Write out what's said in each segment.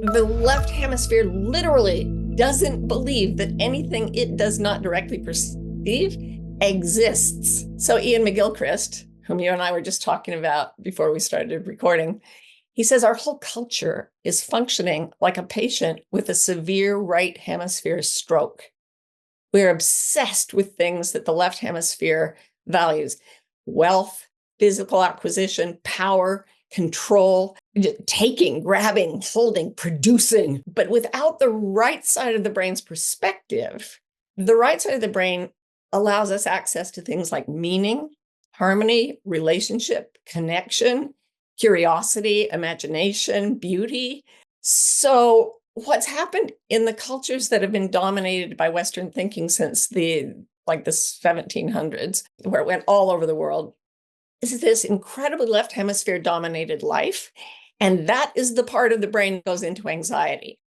The left hemisphere literally doesn't believe that anything it does not directly perceive exists. So Ian McGilchrist, whom you and I were just talking about before we started recording, he says our whole culture is functioning like a patient with a severe right hemisphere stroke. We're obsessed with things that the left hemisphere values: wealth, physical acquisition, power, control, taking, grabbing, holding, producing. But without the right side of the brain's perspective, the right side of the brain allows us access to things like meaning, harmony, relationship, connection, curiosity, imagination, beauty. So what's happened in the cultures that have been dominated by Western thinking since the 1700s, where it went all over the world, is this incredibly left hemisphere dominated life. And that is the part of the brain that goes into anxiety.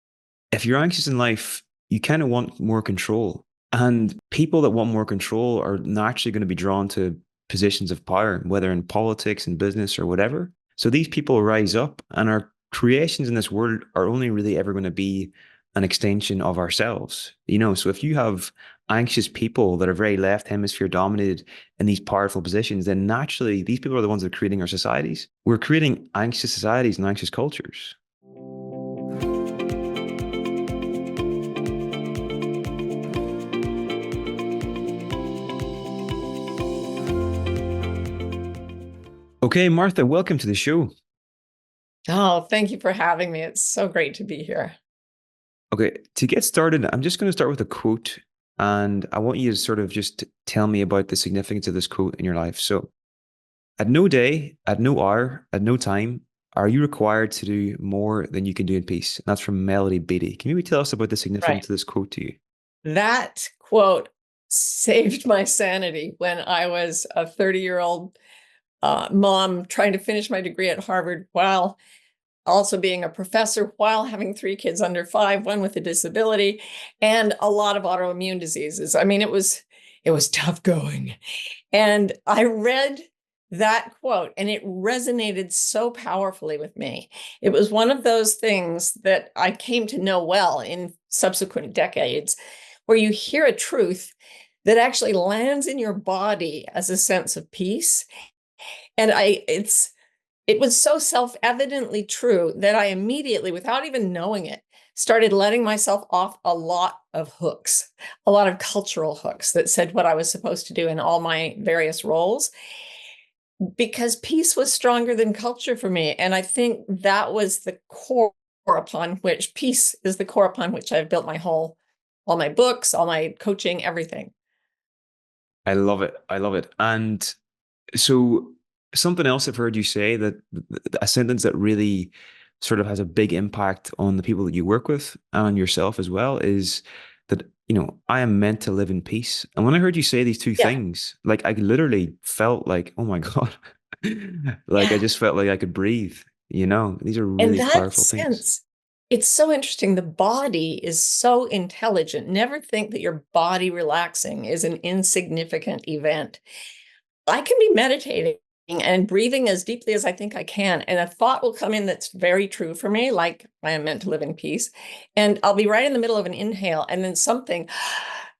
If you're anxious in life, you kind of want more control. And people that want more control are naturally going to be drawn to positions of power, whether in politics and business or whatever. So these people rise up, and our creations in this world are only really ever going to be an extension of ourselves. So if you have anxious people that are very left hemisphere dominated in these powerful positions, then naturally these people are the ones that are creating our societies. We're creating anxious societies and anxious cultures. Okay, Martha, welcome to the show. Oh, thank you for having me. It's so great to be here. Okay, to get started, I'm just going to start with a quote, and I want you to sort of just tell me about the significance of this quote in your life. So, at no day, at no hour, at no time are you required to do more than you can do in peace. And that's from Melody Beattie. Can you maybe tell us about the Right. significance of this quote to you? That quote saved my sanity when I was a 30-year-old mom trying to finish my degree at Harvard while also being a professor, while having 3 kids under 5, one with a disability, and a lot of autoimmune diseases. I mean, it was tough going. And I read that quote and it resonated so powerfully with me. It was one of those things that I came to know well in subsequent decades, where you hear a truth that actually lands in your body as a sense of peace. And it was so self-evidently true that I immediately, without even knowing it, started letting myself off a lot of hooks, a lot of cultural hooks that said what I was supposed to do in all my various roles, because peace was stronger than culture for me. And I think that was the core upon which peace is the core upon which I've built all my books, all my coaching, everything. I love it. I love it. And so, something else I've heard you say, that a sentence that really sort of has a big impact on the people that you work with and on yourself as well, is that, I am meant to live in peace. And when I heard you say these two Yeah. things, like I literally felt like, oh my God, like I Yeah. just felt like I could breathe. These are In really that powerful things. sense, it's so interesting. The body is so intelligent. Never think that your body relaxing is an insignificant event. I can be meditating and breathing as deeply as I think I can, and a thought will come in that's very true for me, like I am meant to live in peace. And I'll be right in the middle of an inhale, and then something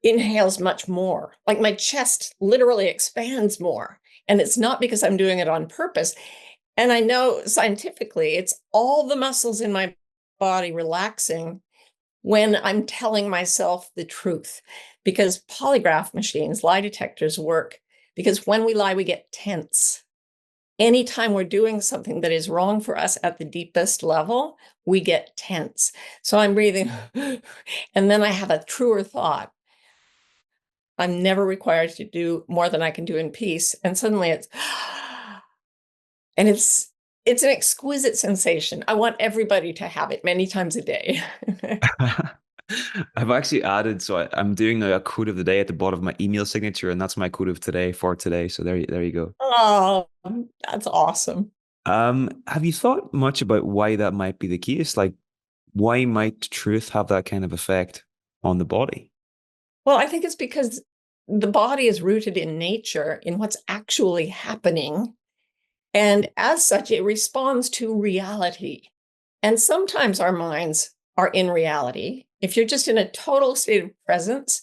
inhales much more. Like my chest literally expands more. And it's not because I'm doing it on purpose. And I know scientifically it's all the muscles in my body relaxing when I'm telling myself the truth, because polygraph machines, lie detectors work because when we lie, we get tense. Anytime we're doing something that is wrong for us at the deepest level, we get tense. So I'm breathing, and then I have a truer thought. I'm never required to do more than I can do in peace. And suddenly and it's an exquisite sensation. I want everybody to have it many times a day. I've actually added, so I'm doing a quote of the day at the bottom of my email signature, and that's my quote of today for today. So there you go. Oh, that's awesome. Have you thought much about why that might be the case? Like, why might truth have that kind of effect on the body? Well, I think it's because the body is rooted in nature, in what's actually happening. And as such, it responds to reality. And sometimes our minds are in reality. If you're just in a total state of presence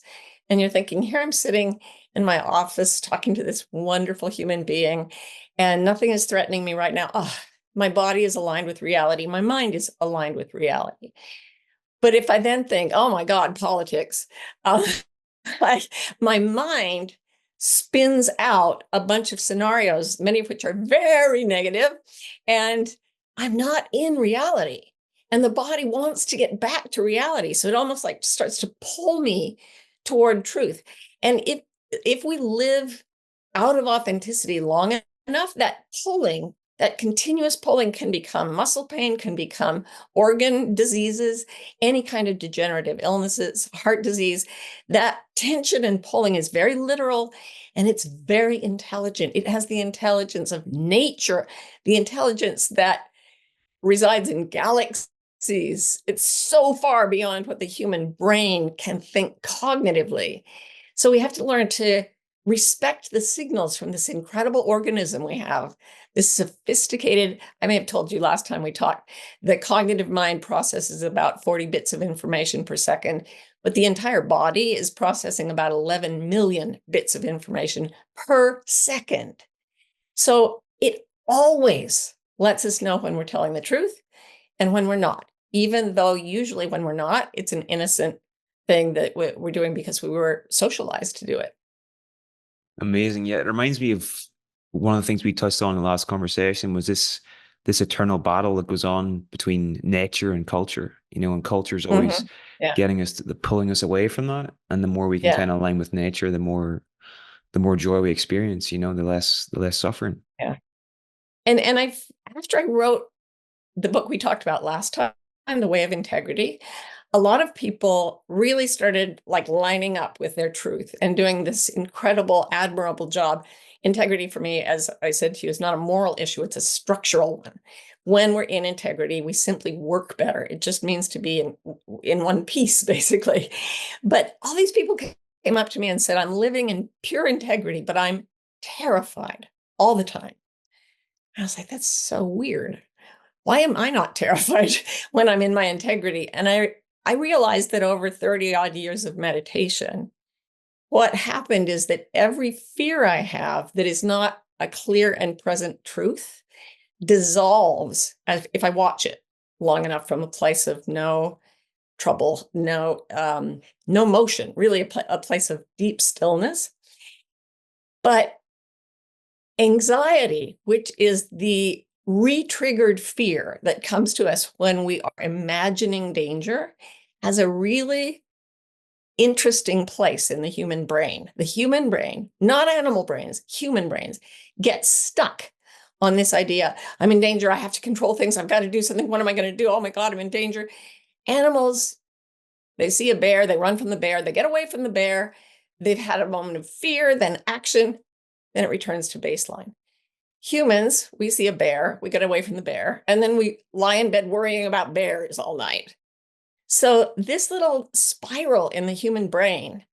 and you're thinking, here I'm sitting in my office talking to this wonderful human being, and nothing is threatening me right now. Oh, my body is aligned with reality. My mind is aligned with reality. But if I then think, oh my God, politics, um, like my mind spins out a bunch of scenarios, many of which are very negative, and I'm not in reality. And the body wants to get back to reality. So it almost like starts to pull me toward truth. And if we live out of authenticity long enough, that pulling, that continuous pulling can become muscle pain, can become organ diseases, any kind of degenerative illnesses, heart disease. That tension and pulling is very literal and it's very intelligent. It has the intelligence of nature, the intelligence that resides in galaxies. It's so far beyond what the human brain can think cognitively. So we have to learn to respect the signals from this incredible organism we have, this sophisticated, I may have told you last time we talked, the cognitive mind processes about 40 bits of information per second, but the entire body is processing about 11 million bits of information per second. So it always lets us know when we're telling the truth and when we're not, even though usually when we're not, it's an innocent thing that we're doing because we were socialized to do it. Amazing. Yeah, it reminds me of one of the things we touched on in the last conversation was this eternal battle that goes on between nature and culture. And culture is always Mm-hmm. Yeah, getting us pulling us away from that. And the more we can yeah, kind of align with nature, the more joy we experience, the less suffering. yeah. And after I wrote the book we talked about last time, The Way of Integrity, a lot of people really started like lining up with their truth and doing this incredible, admirable job. Integrity for me, as I said to you, is not a moral issue, it's a structural one. When we're in integrity, we simply work better. It just means to be in one piece, basically. But all these people came up to me and said, I'm living in pure integrity, but I'm terrified all the time. I was like, that's so weird. Why am I not terrified when I'm in my integrity? And I realized that over 30 odd years of meditation, what happened is that every fear I have that is not a clear and present truth dissolves if I watch it long enough from a place of no trouble, no motion, really a place of deep stillness. But anxiety, which is the re-triggered fear that comes to us when we are imagining danger, has a really interesting place in the human brain. The human brain, not animal brains, human brains, get stuck on this idea. I'm in danger. I have to control things. I've got to do something. What am I going to do? Oh my God, I'm in danger. Animals, they see a bear, they run from the bear, they get away from the bear. They've had a moment of fear, then action, then it returns to baseline. Humans, we see a bear, we get away from the bear, and then we lie in bed worrying about bears all night. So this little spiral in the human brain,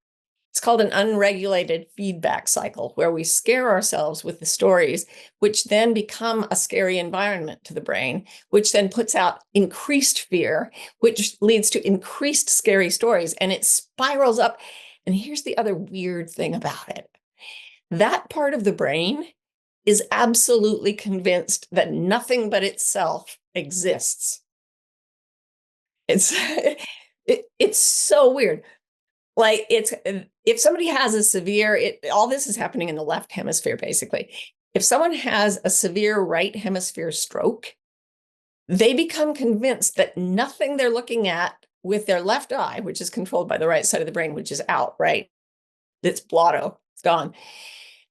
it's called an unregulated feedback cycle, where we scare ourselves with the stories, which then become a scary environment to the brain, which then puts out increased fear, which leads to increased scary stories, and it spirals up. And here's the other weird thing about it. That part of the brain is absolutely convinced that nothing but itself exists. It's it's so weird. Like if somebody has a severe, all this is happening in the left hemisphere, basically. If someone has a severe right hemisphere stroke, they become convinced that nothing they're looking at with their left eye, which is controlled by the right side of the brain, which is out, right? It's blotto, it's gone.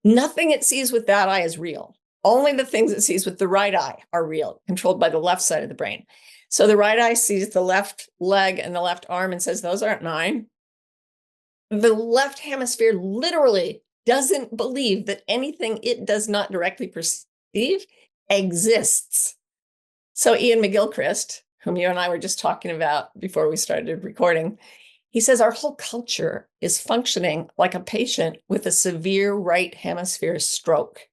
Nothing it sees with that eye is real. Only the things it sees with the right eye are real, controlled by the left side of the brain. So the right eye sees the left leg and the left arm and says, those aren't mine. The left hemisphere literally doesn't believe that anything it does not directly perceive exists. So Ian McGilchrist, whom you and I were just talking about before we started recording, he says our whole culture is functioning like a patient with a severe right hemisphere stroke.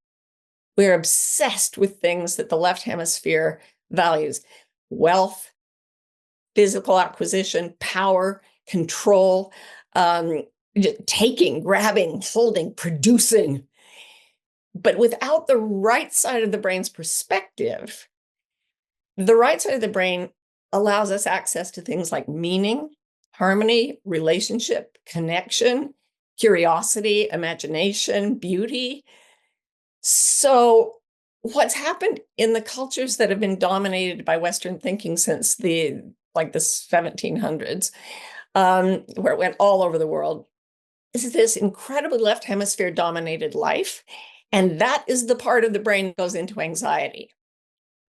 We're obsessed with things that the left hemisphere values. wealth, physical acquisition, power, control, um, taking, grabbing, holding, producing. But without the right side of the brain's perspective, the right side of the brain allows us access to things like meaning, harmony, relationship, connection, curiosity, imagination, beauty. So, what's happened in the cultures that have been dominated by Western thinking since the 1700s, where it went all over the world, is this incredibly left hemisphere dominated life. And that is the part of the brain that goes into anxiety.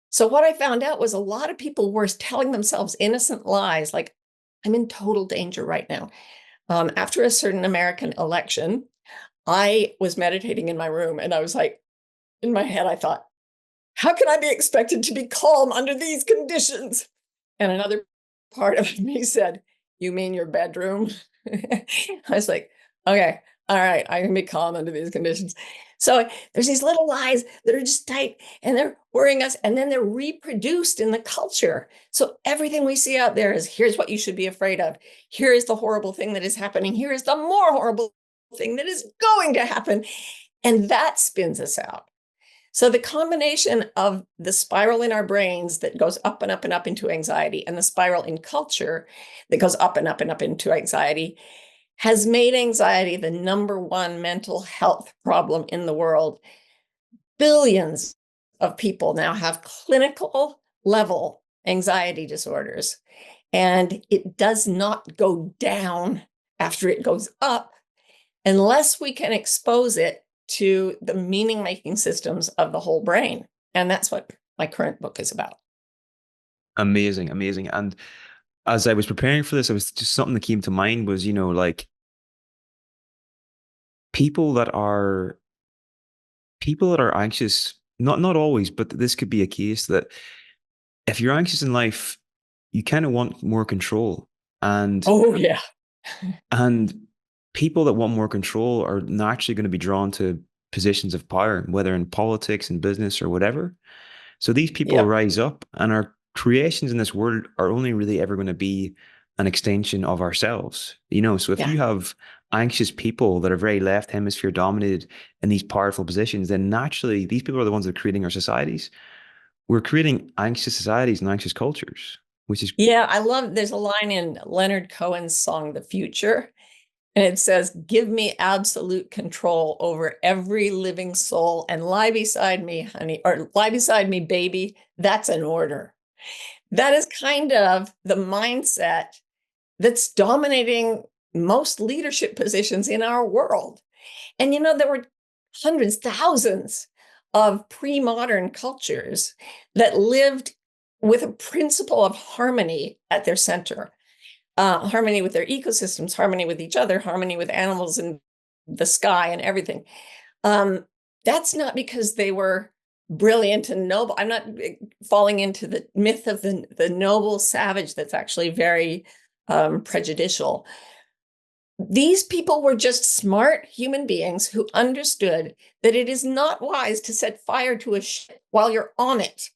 So what I found out was a lot of people were telling themselves innocent lies, like, I'm in total danger right now. After a certain American election, I was meditating in my room and I was like, in my head, I thought, how can I be expected to be calm under these conditions? And another part of me said, you mean your bedroom? I was like, okay, all right, I can be calm under these conditions. So there's these little lies that are just tight and they're worrying us, and then they're reproduced in the culture. So everything we see out there is, here's what you should be afraid of. Here is the horrible thing that is happening. Here is the more horrible thing that is going to happen. And that spins us out. So the combination of the spiral in our brains that goes up and up and up into anxiety, and the spiral in culture that goes up and up and up into anxiety, has made anxiety the number one mental health problem in the world. Billions of people now have clinical level anxiety disorders, and it does not go down after it goes up unless we can expose it to the meaning-making systems of the whole brain. And that's what my current book is about. Amazing, amazing. And as I was preparing for this, I was just something that came to mind was, like people that are people that are anxious, not always, but this could be a case that if you're anxious in life, you kind of want more control. And Oh, yeah. and people that want more control are naturally going to be drawn to positions of power, whether in politics and business or whatever. So these people Yep. rise up, and our creations in this world are only really ever going to be an extension of ourselves. So if Yeah. you have anxious people that are very left hemisphere dominated in these powerful positions, then naturally these people are the ones that are creating our societies. We're creating anxious societies and anxious cultures, which is Yeah. There's a line in Leonard Cohen's song, The Future, and it says, give me absolute control over every living soul and lie beside me, honey, or lie beside me, baby. That's an order. That is kind of the mindset that's dominating most leadership positions in our world. And there were hundreds, thousands of pre-modern cultures that lived with a principle of harmony at their center. Harmony with their ecosystems, harmony with each other, harmony with animals and the sky and everything. That's not because they were brilliant and noble. I'm not falling into the myth of the noble savage that's actually very prejudicial. These people were just smart human beings who understood that it is not wise to set fire to a ship while you're on it,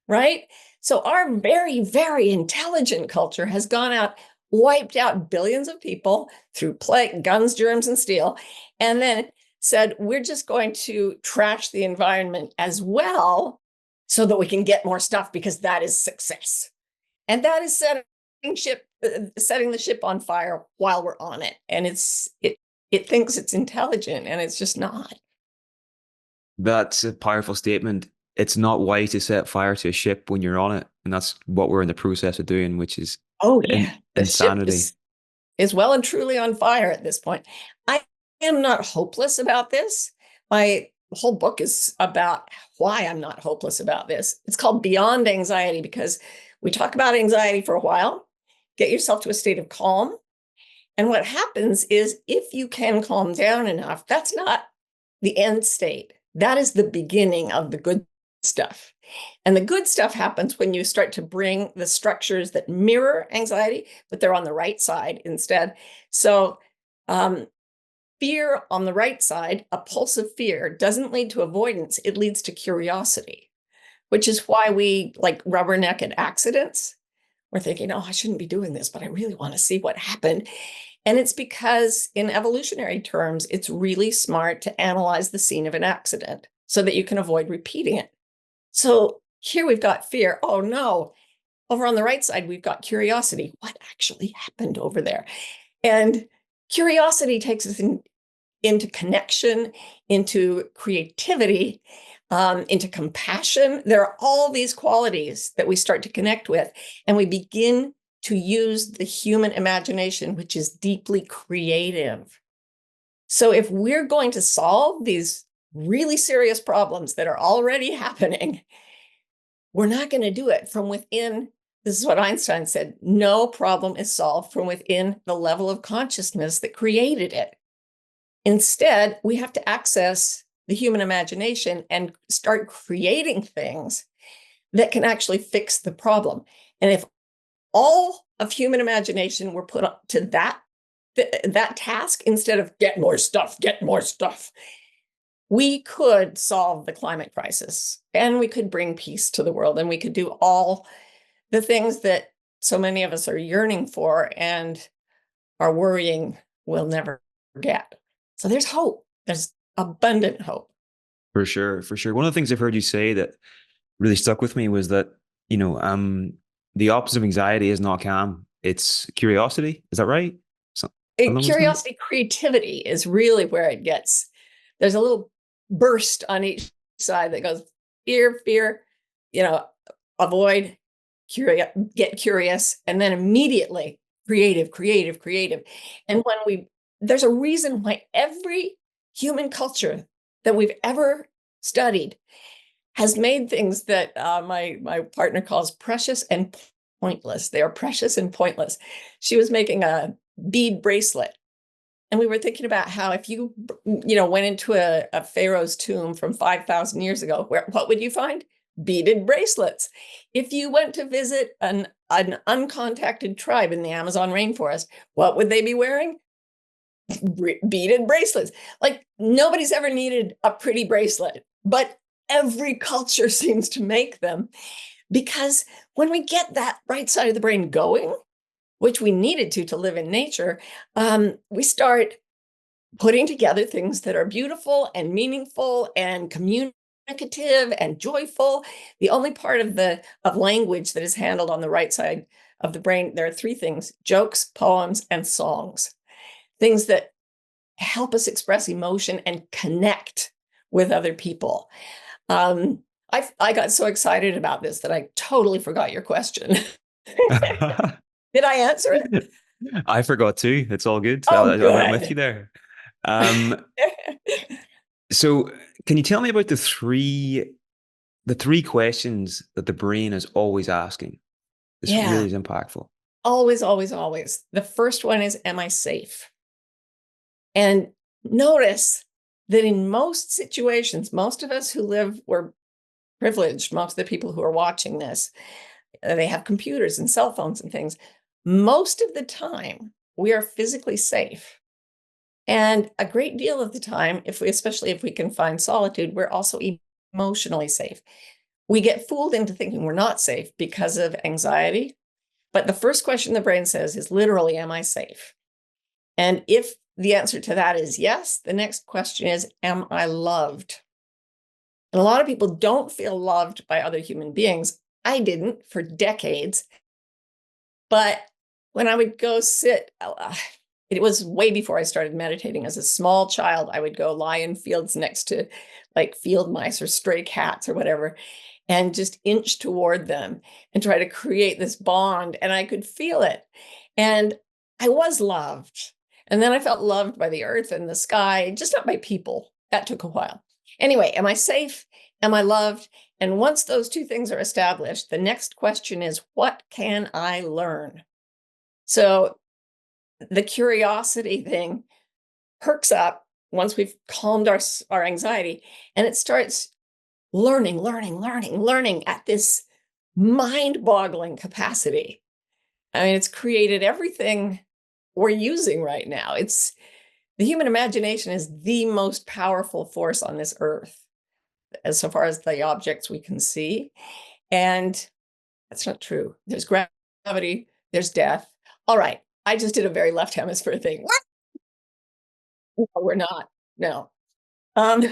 right? So our very, very intelligent culture has gone out, wiped out billions of people through plague, guns, germs, and steel, and then said, we're just going to trash the environment as well so that we can get more stuff, because that is success. And that is setting the ship on fire while we're on it. And it thinks it's intelligent, and it's just not. That's a powerful statement. It's not wise to set fire to a ship when you're on it, and that's what we're in the process of doing, which is Oh yeah, the ship insanity. is well and truly on fire at this point. I am not hopeless about this. My whole book is about why I'm not hopeless about this. It's called Beyond Anxiety, because we talk about anxiety for a while, get yourself to a state of calm. And what happens is, if you can calm down enough, that's not the end state. That is the beginning of the good stuff. And the good stuff happens when you start to bring the structures that mirror anxiety, but they're on the right side instead. So, fear on the right side, a pulse of fear, doesn't lead to avoidance, it leads to curiosity. which is why we like rubberneck at accidents. We're thinking, oh, I shouldn't be doing this, but I really want to see what happened. And it's because in evolutionary terms, it's really smart to analyze the scene of an accident so that you can avoid repeating it. So here we've got fear. Oh no. Over on the right side, we've got curiosity. What actually happened over there? And curiosity takes us into connection, into creativity, into compassion. There are all these qualities that we start to connect with, and we begin to use the human imagination, which is deeply creative. So if we're going to solve these really serious problems that are already happening, we're not going to do it from within. This is what Einstein said. No problem is solved from within the level of consciousness that created it. Instead, we have to access the human imagination and start creating things that can actually fix the problem. And if all of human imagination were put up to that task instead of get more stuff, we could solve the climate crisis and we could bring peace to the world and we could do all the things that so many of us are yearning for and are worrying we'll never get. So there's hope. There's abundant hope. For sure, for sure. One of the things I've heard you say that really stuck with me was that, the opposite of anxiety is not calm. It's curiosity. Is that right? So, along those lines? Curiosity, creativity is really where it gets. There's a little burst on each side that goes fear, avoid, get curious, and then immediately creative. And there's a reason why every human culture that we've ever studied has made things that my partner calls precious and pointless. They are precious and pointless. She was making a bead bracelet. And we were thinking about how if you went into a pharaoh's tomb from 5,000 years ago, what would you find? Beaded bracelets. If you went to visit an uncontacted tribe in the Amazon rainforest, what would they be wearing? Beaded bracelets. Like nobody's ever needed a pretty bracelet, but every culture seems to make them because when we get that right side of the brain going, which we needed to live in nature, we start putting together things that are beautiful and meaningful and communicative and joyful. The only part of language that is handled on the right side of the brain, there are three things: jokes, poems, and songs. Things that help us express emotion and connect with other people. I got so excited about this that I totally forgot your question. Did I answer it? I forgot too. It's all good. Oh, I'm with you good. there. Um, so can you tell me about the three questions that the brain is always asking? This really Yeah, is impactful. always, always, always. The first one is, am I safe? And notice that in most situations, most of us who live, we're privileged. Most of the people who are watching this, they have computers and cell phones and things. Most of the time, we are physically safe. And a great deal of the time, especially if we can find solitude, we're also emotionally safe. We get fooled into thinking we're not safe because of anxiety. But the first question the brain says is literally, am I safe? And if the answer to that is yes, the next question is, am I loved? And a lot of people don't feel loved by other human beings. I didn't for decades. But when I would go sit, it was way before I started meditating. As a small child, I would go lie in fields next to like field mice or stray cats or whatever, and just inch toward them and try to create this bond. And I could feel it. And I was loved. And then I felt loved by the earth and the sky, just not by people. That took a while. Anyway, am I safe? Am I loved? And once those two things are established, the next question is, what can I learn? So the curiosity thing perks up once we've calmed our anxiety, and it starts learning at this mind-boggling capacity. I mean, it's created everything we're using right now. The human imagination is the most powerful force on this earth. as so far as the objects we can see. And that's not true. There's gravity, there's death. All right, I just did a very left hemisphere thing. No, we're not. No. Um,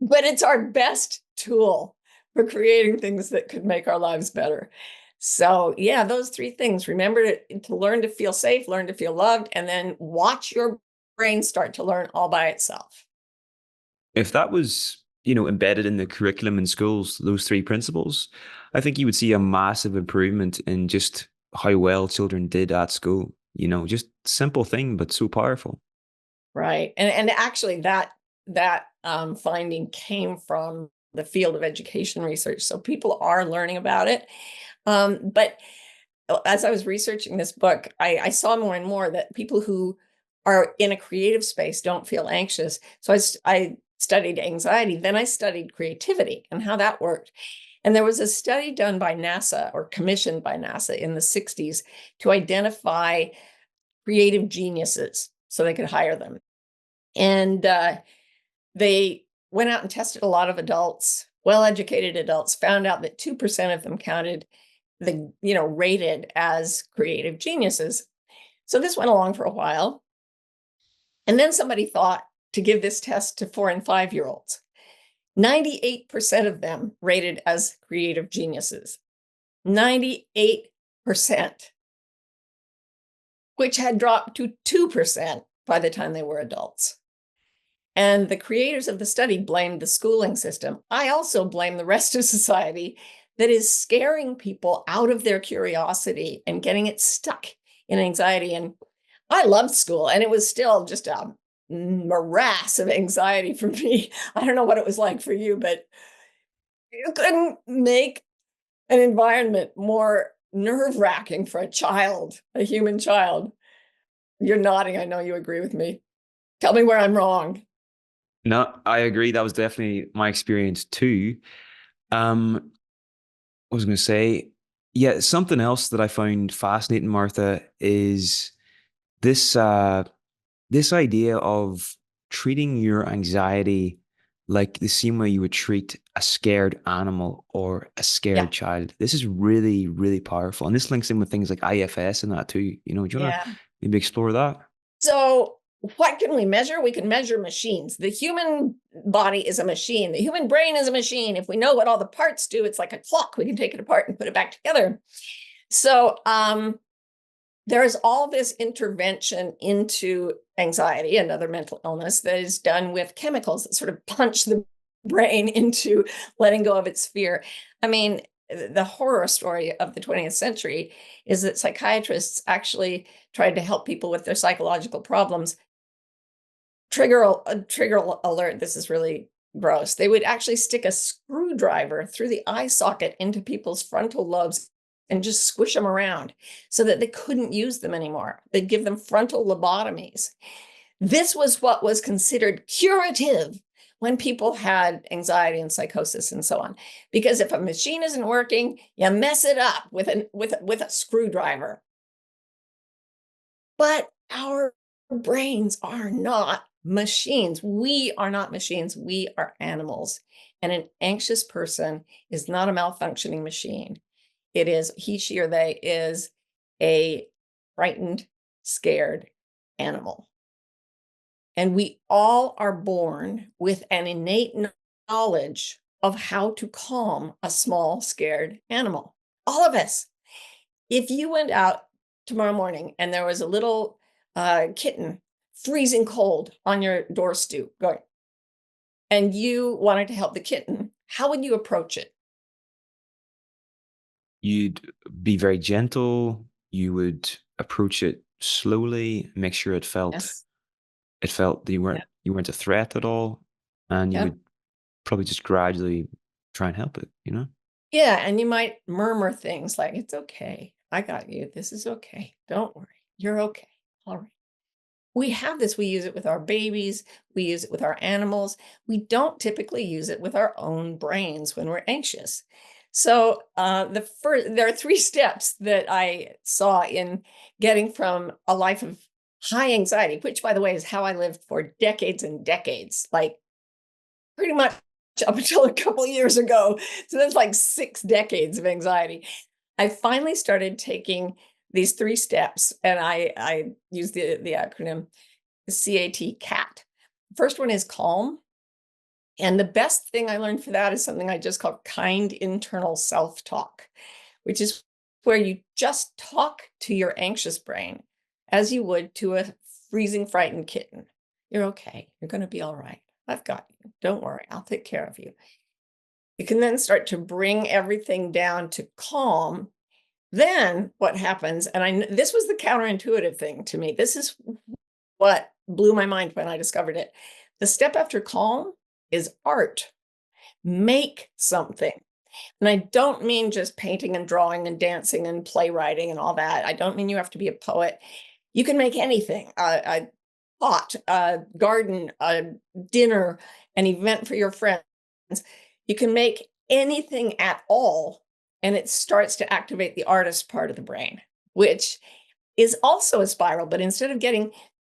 but it's our best tool for creating things that could make our lives better. So yeah, those three things. Remember to learn to feel safe, learn to feel loved, and then watch your brain start to learn all by itself. If that was, embedded in the curriculum in schools, those three principles, I think you would see a massive improvement in just how well children did at school. Just simple thing, but so powerful. Right. And actually that finding came from the field of education research. So people are learning about it. But as I was researching this book, I saw more and more that people who are in a creative space don't feel anxious. So I studied anxiety, then I studied creativity and how that worked. And there was a study done by NASA or commissioned by NASA in the 60s to identify creative geniuses so they could hire them. And they went out and tested a lot of adults, well-educated adults, found out that 2% of them counted rated as creative geniuses. So this went along for a while. And then somebody thought to give this test to 4 and 5-year-olds. 98% of them rated as creative geniuses. 98%, which had dropped to 2% by the time they were adults. And the creators of the study blamed the schooling system. I also blame the rest of society that is scaring people out of their curiosity and getting it stuck in anxiety. And I loved school, and it was still just a morass of anxiety for me. I don't know what it was like for you, but you couldn't make an environment more nerve-wracking for a child, a human child. You're nodding. I know you agree with me. Tell me where I'm wrong. No, I agree. That was definitely my experience too. I was going to say, yeah, something else that I found fascinating, Martha, is this this idea of treating your anxiety like the same way you would treat a scared animal or a Yeah. scared child. This is really, really powerful. And this links in with things like IFS and that too. Do you want to Yeah. maybe explore that? So what can we measure? We can measure machines. The human body is a machine. The human brain is a machine. If we know what all the parts do, it's like a clock. We can take it apart and put it back together. So there is all this intervention into anxiety and other mental illness that is done with chemicals that sort of punch the brain into letting go of its fear. I mean, the horror story of the 20th century is that psychiatrists actually tried to help people with their psychological problems. Trigger alert, this is really gross. They would actually stick a screwdriver through the eye socket into people's frontal lobes and just squish them around so that they couldn't use them anymore. They'd give them frontal lobotomies. This was what was considered curative when people had anxiety and psychosis and so on. Because if a machine isn't working, you mess it up with a screwdriver. But our brains are not machines. We are not machines. We are animals. And an anxious person is not a malfunctioning machine. It is he, she, or they is a frightened, scared animal. And we all are born with an innate knowledge of how to calm a small, scared animal. All of us. If you went out tomorrow morning and there was a little kitten freezing cold on your door stoop going, and you wanted to help the kitten, how would you approach it? You'd be very gentle. You would approach it slowly, make sure Yes. it felt that Yeah. you weren't a threat at all, and you Yeah. would probably just gradually try and help it. Yeah. And you might murmur things like, it's okay. I got you. This is okay. Don't worry. You're okay. All right. We have this. We use it with our babies. We use it with our animals. We don't typically use it with our own brains when we're anxious. So there are 3 steps that I saw in getting from a life of high anxiety, which by the way is how I lived for decades and decades, like pretty much up until a couple of years ago. So that's like 6 decades of anxiety. I finally started taking these 3 steps, and I use the acronym CAT. First one is calm. And the best thing I learned for that is something I just call kind internal self-talk, which is where you just talk to your anxious brain as you would to a freezing, frightened kitten. You're okay. You're going to be all right. I've got you. Don't worry. I'll take care of you. You can then start to bring everything down to calm. Then what happens, and this was the counterintuitive thing to me. This is what blew my mind when I discovered it. The step after calm is art. Make something. And I don't mean just painting and drawing and dancing and playwriting and all that. I don't mean you have to be a poet. You can make anything, a pot, a garden, a dinner, an event for your friends. You can make anything at all, and it starts to activate the artist part of the brain, which is also a spiral, but instead of getting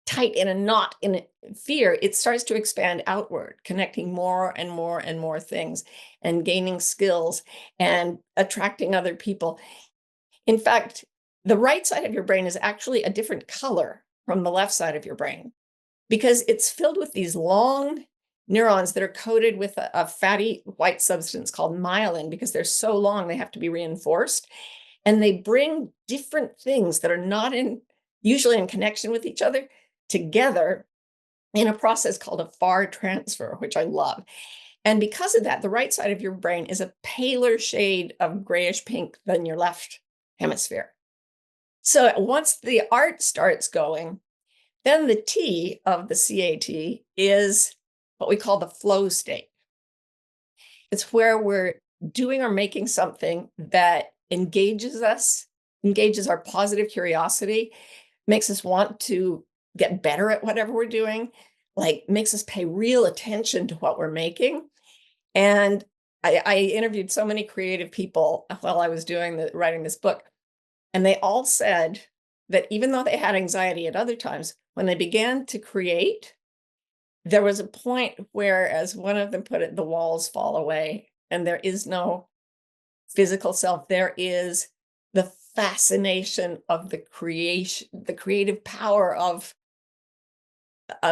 tight in a knot in fear, it starts to expand outward, connecting more and more and more things and gaining skills and attracting other people. In fact, the right side of your brain is actually a different color from the left side of your brain because it's filled with these long neurons that are coated with a fatty white substance called myelin because they're so long they have to be reinforced. And they bring different things that are not usually in connection with each other together in a process called a far transfer, which I love. And because of that, the right side of your brain is a paler shade of grayish pink than your left hemisphere. So once the art starts going, then the T of the CAT is what we call the flow state. It's where we're doing or making something that engages us, engages our positive curiosity, makes us want to get better at whatever we're doing, like makes us pay real attention to what we're making. And I interviewed so many creative people while I was writing this book, and they all said that even though they had anxiety at other times, when they began to create, there was a point where, as one of them put it, the walls fall away and there is no physical self. There is the fascination of the creation, the creative power of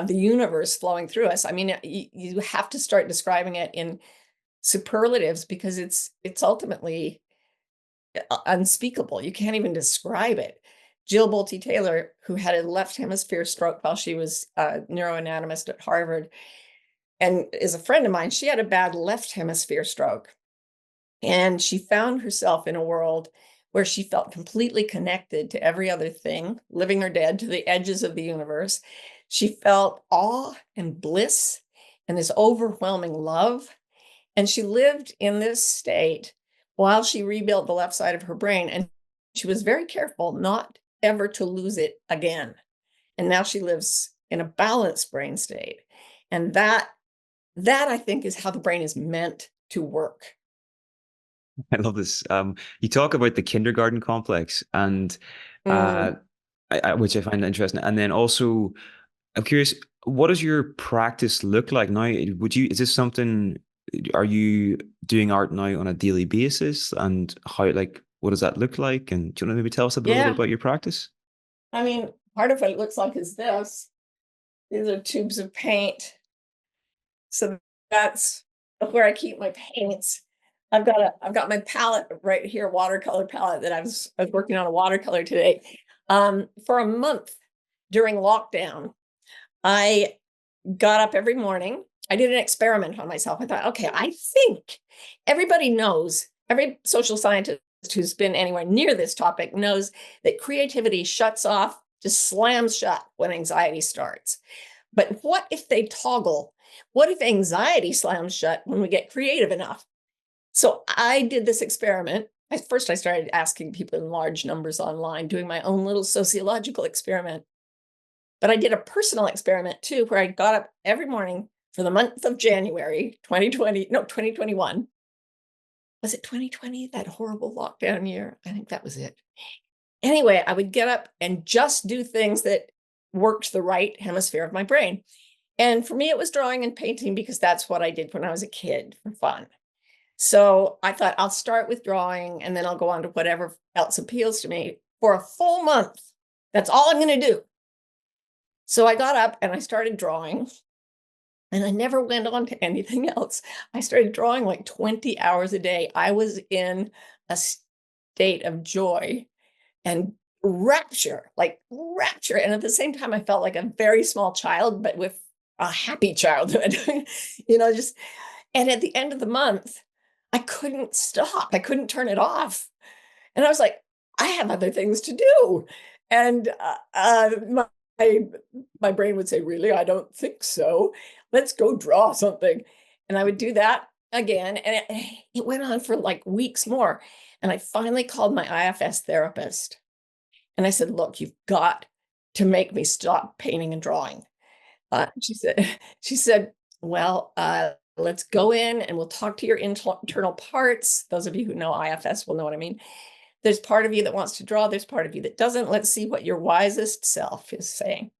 the universe flowing through us. I mean, you have to start describing it in superlatives because it's ultimately unspeakable. You can't even describe it. Jill Bolte Taylor, who had a left hemisphere stroke while she was a neuroanatomist at Harvard and is a friend of mine, she had a bad left hemisphere stroke. And she found herself in a world where she felt completely connected to every other thing, living or dead, to the edges of the universe. She felt awe and bliss and this overwhelming love. And she lived in this state while she rebuilt the left side of her brain. And she was very careful not ever to lose it again. And now she lives in a balanced brain state. And that I think is how the brain is meant to work. I love this. You talk about the kindergarten complex, and uh, which I find interesting. And then also, I'm curious, what does your practice look like now? Is this something? Are you doing art now on a daily basis? And how, like, what does that look like? And do you want to maybe tell us a little bit Yeah. about your practice? I mean, part of what it looks like is this. These are tubes of paint. So that's where I keep my paints. I've got my palette right here, watercolor palette that I was working on a watercolor today. For a month during lockdown, I got up every morning. I did an experiment on myself. I thought, okay, I think everybody knows, every social scientist who's been anywhere near this topic knows that creativity shuts off, just slams shut when anxiety starts. But what if they toggle? What if anxiety slams shut when we get creative enough? So I did this experiment. First, I started asking people in large numbers online, doing my own little sociological experiment. But I did a personal experiment too, where I got up every morning for the month of January, 2021. Was it 2020, that horrible lockdown year? I think that was it. Anyway, I would get up and just do things that worked the right hemisphere of my brain. And for me, it was drawing and painting because that's what I did when I was a kid for fun. So I thought I'll start with drawing and then I'll go on to whatever else appeals to me for a full month. That's all I'm going to do. So I got up and I started drawing, and I never went on to anything else. I started drawing like 20 hours a day. I was in a state of joy and rapture, like rapture. And at the same time, I felt like a very small child, but with a happy childhood, just, and at the end of the month, I couldn't stop. I couldn't turn it off. And I was like, I have other things to do. And my, my brain would say, really? I don't think so. Let's go draw something. And I would do that again. And it went on for like weeks more. And I finally called my IFS therapist. And I said, look, you've got to make me stop painting and drawing. She said, well, let's go in and we'll talk to your internal parts. Those of you who know IFS will know what I mean. There's part of you that wants to draw. There's part of you that doesn't. Let's see what your wisest self is saying.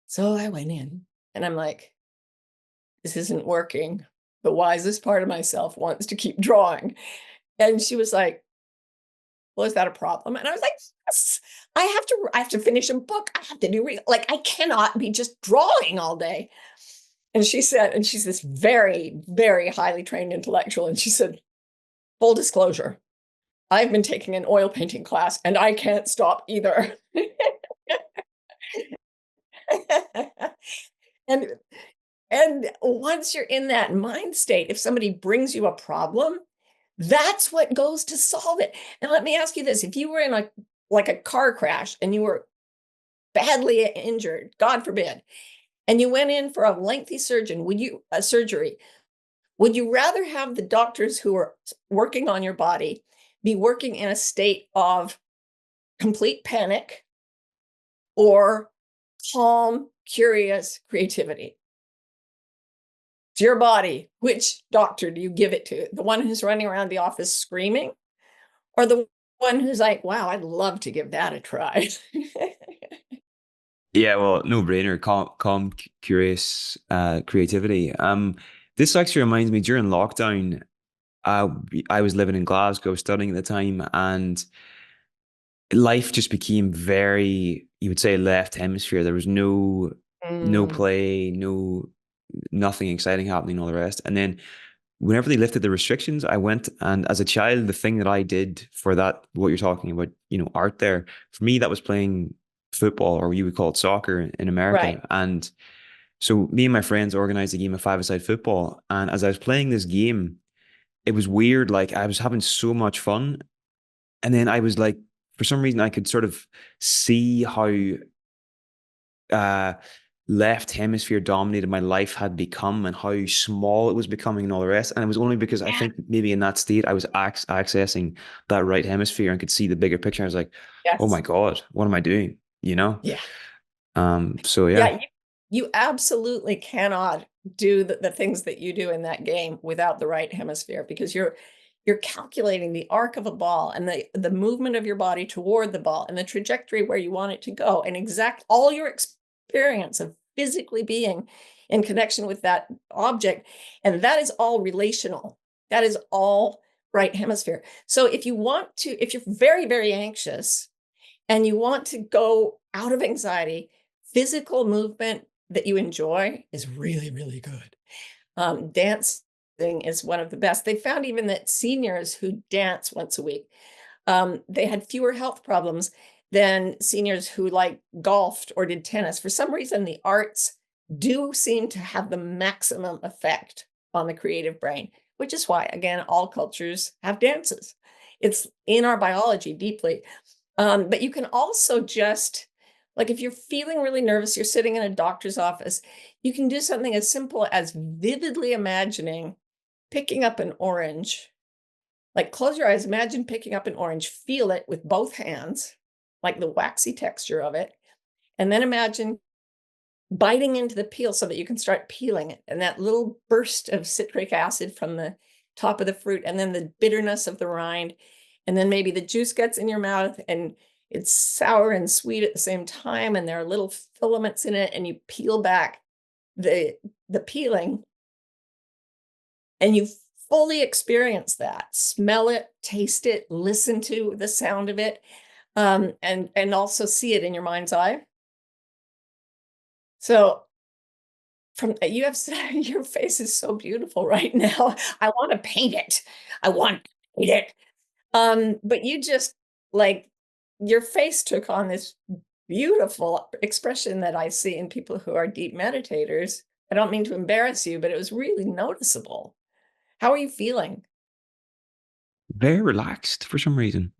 So I went in and I'm like, this isn't working. The wisest part of myself wants to keep drawing. And she was like, well, is that a problem? And I was like, yes, I have to finish a book. I have to do, like, I cannot be just drawing all day. And she said, and she's this very, very highly trained intellectual. And she said, full disclosure, I've been taking an oil painting class and I can't stop either. and and once you're in that mind state, if somebody brings you a problem, that's what goes to solve it. Now, let me ask you this. If you were in a car crash and you were badly injured, God forbid, and you went in for a lengthy surgery, would you rather have the doctors who are working on your body be working in a state of complete panic or calm, curious creativity? It's your body. Which doctor do you give it to? The one who's running around the office screaming, or the one who's like, wow, I'd love to give that a try? Yeah, well, no brainer. Calm, curious, creativity. This actually reminds me during lockdown, uh, I was living in Glasgow studying at the time, and life just became very, you would say, left hemisphere. There was no Mm, play, nothing exciting happening, all the rest. And then whenever they lifted the restrictions, I went, and as a child, the thing that I did for that, what you're talking about, art there, for me, that was playing football, or you would call it soccer in right. America. And so me and my friends organized a game of five-a-side football. And as I was playing this game, it was weird. Like I was having so much fun. And then I was like, for some reason, I could sort of see how uh, left hemisphere dominated my life had become and how small it was becoming and all the rest. And it was only because I Yeah. think maybe in that state, I was accessing that right hemisphere and could see the bigger picture. I was like, oh Yes. my God, what am I doing? You know? Yeah. So yeah. Yeah. You absolutely cannot do the things that you do in that game without the right hemisphere, because you're calculating the arc of a ball and the movement of your body toward the ball and the trajectory where you want it to go, and exact all your experience of physically being in connection with that object. And that is all relational. That is all right hemisphere. So if you're very, very anxious and you want to go out of anxiety, physical movement that you enjoy is really, really good. Dancing is one of the best. They found even that seniors who dance once a week, they had fewer health problems than seniors who like golfed or did tennis. For some reason, the arts do seem to have the maximum effect on the creative brain, which is why, again, all cultures have dances. It's in our biology deeply. But you can also just, like, if you're feeling really nervous, you're sitting in a doctor's office, you can do something as simple as vividly imagining picking up an orange. Like, close your eyes, imagine picking up an orange, feel it with both hands, like the waxy texture of it, and then imagine biting into the peel so that you can start peeling it. And that little burst of citric acid from the top of the fruit, and then the bitterness of the rind, and then maybe the juice gets in your mouth and it's sour and sweet at the same time, and there are little filaments in it, and you peel back the peeling, and you fully experience that, smell it, taste it, listen to the sound of it, and also see it in your mind's eye. So from you have your face is so beautiful right now. I want to paint it. I want to paint it. But you just like your face took on this beautiful expression that I see in people who are deep meditators. I don't mean to embarrass you, but it was really noticeable. How are you feeling? Very relaxed for some reason.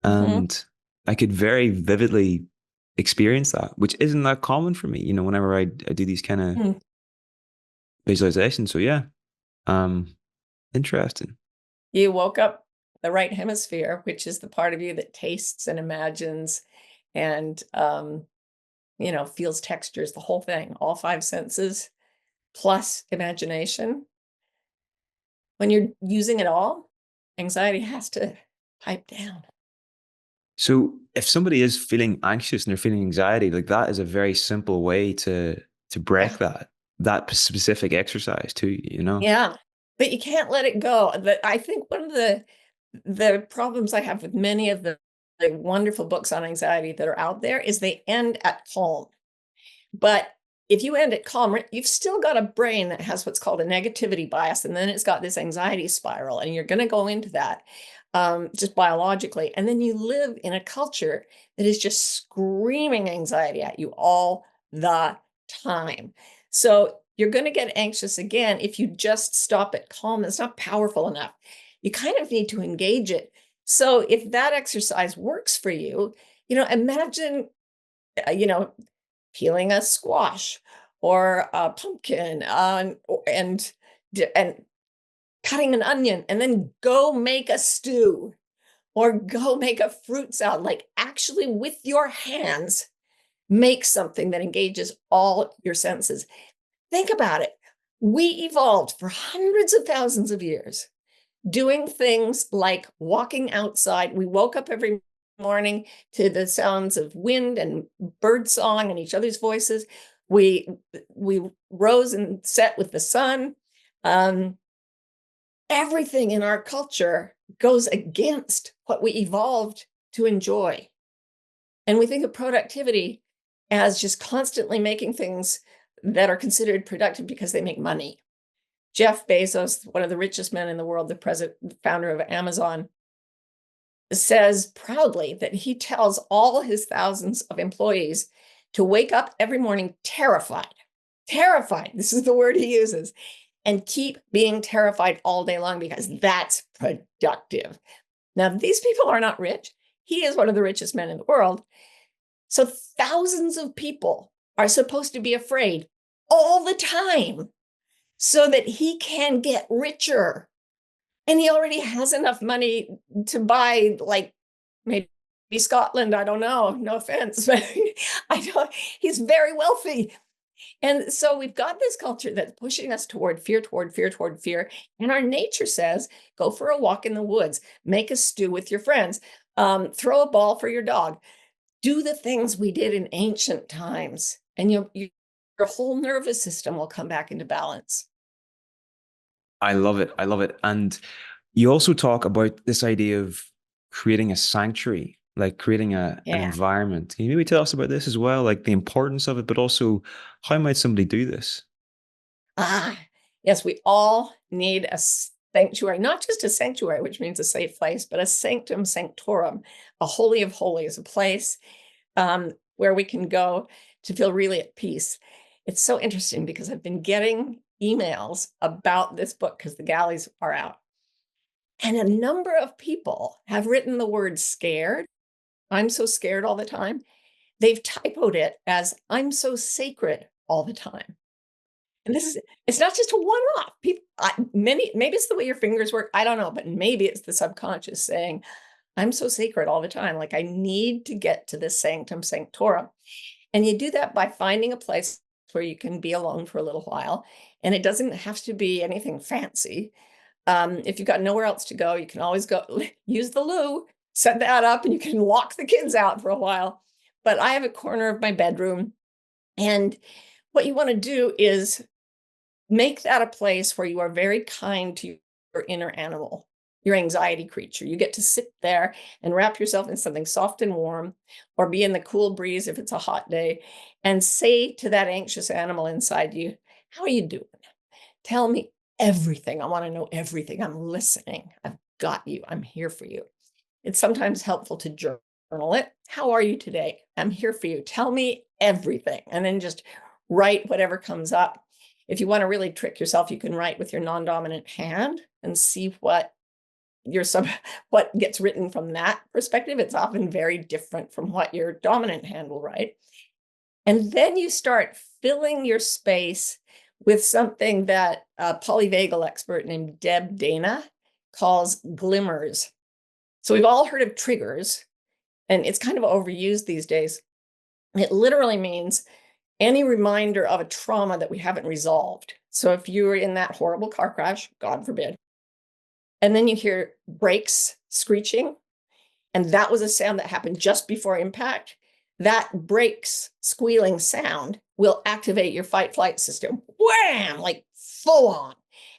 Hmm. And I could very vividly experience that, which isn't that common for me, whenever I do these kind of visualizations. So yeah, um, interesting. You woke up the right hemisphere, which is the part of you that tastes and imagines and feels textures, the whole thing, all five senses plus imagination. When you're using it all, anxiety has to pipe down. So if somebody is feeling anxious and they're feeling anxiety, like that is a very simple way to break Yeah. that specific exercise too, Yeah. But you can't let it go. I think one of the problems I have with many of the wonderful books on anxiety that are out there is they end at calm. But if you end at calm, you've still got a brain that has what's called a negativity bias, and then it's got this anxiety spiral, and you're going to go into that just biologically. And then you live in a culture that is just screaming anxiety at you all the time. So you're going to get anxious again if you just stop at calm. It's not powerful enough. You kind of need to engage it. So if that exercise works for you, imagine, you know, peeling a squash or a pumpkin and cutting an onion and then go make a stew or go make a fruit salad, like actually with your hands make something that engages all your senses. Think about it. We evolved for hundreds of thousands of years doing things like walking outside. We woke up every morning to the sounds of wind and bird song and each other's voices. We rose and set with the sun. Um, Everything in our culture goes against what we evolved to enjoy. And we think of productivity as just constantly making things that are considered productive because they make money. Jeff Bezos, one of the richest men in the world, the founder of Amazon, says proudly that he tells all his thousands of employees to wake up every morning terrified. Terrified. This is the word he uses. And keep being terrified all day long because that's productive. Now, these people are not rich. He is one of the richest men in the world. So thousands of people are supposed to be afraid all the time so that he can get richer. And he already has enough money to buy, like, maybe Scotland. I don't know. No offense, but I don't. He's very wealthy. And so we've got this culture that's pushing us toward fear, toward fear, toward fear. And our nature says, go for a walk in the woods, make a stew with your friends, throw a ball for your dog, do the things we did in ancient times. And your whole nervous system will come back into balance. I love it. I love it. And you also talk about this idea of creating a sanctuary, like creating an Yeah. environment. Can you maybe tell us about this as well, like the importance of it, but also how might somebody do this? Ah, yes, we all need a sanctuary, not just a sanctuary, which means a safe place, but a sanctum sanctorum, a holy of holies, a place where we can go to feel really at peace. It's so interesting because I've been getting emails about this book because the galleys are out. And a number of people have written the word scared. I'm so scared all the time. They've typoed it as I'm so sacred all the time. And it's not just a one-off. People, maybe it's the way your fingers work. I don't know, but maybe it's the subconscious saying, I'm so sacred all the time. Like I need to get to this sanctum sanctorum. And you do that by finding a place where you can be alone for a little while. And it doesn't have to be anything fancy. If you've got nowhere else to go, you can always go use the loo, set that up, and you can lock the kids out for a while. But I have a corner of my bedroom. And what you want to do is make that a place where you are very kind to your inner animal, your anxiety creature. You get to sit there and wrap yourself in something soft and warm, or be in the cool breeze if it's a hot day, and say to that anxious animal inside you, how are you doing? Tell me everything. I want to know everything. I'm listening. I've got you. I'm here for you. It's sometimes helpful to journal it. How are you today? I'm here for you. Tell me everything. And then just write whatever comes up. If you want to really trick yourself, you can write with your non-dominant hand and see what what gets written from that perspective. It's often very different from what your dominant hand will write. And then you start filling your space with something that a polyvagal expert named Deb Dana calls glimmers. So we've all heard of triggers, and it's kind of overused these days. It literally means any reminder of a trauma that we haven't resolved. So if you were in that horrible car crash, God forbid, and then you hear brakes screeching, and that was a sound that happened just before impact, that brakes squealing sound will activate your fight flight system. Wham! Like full on.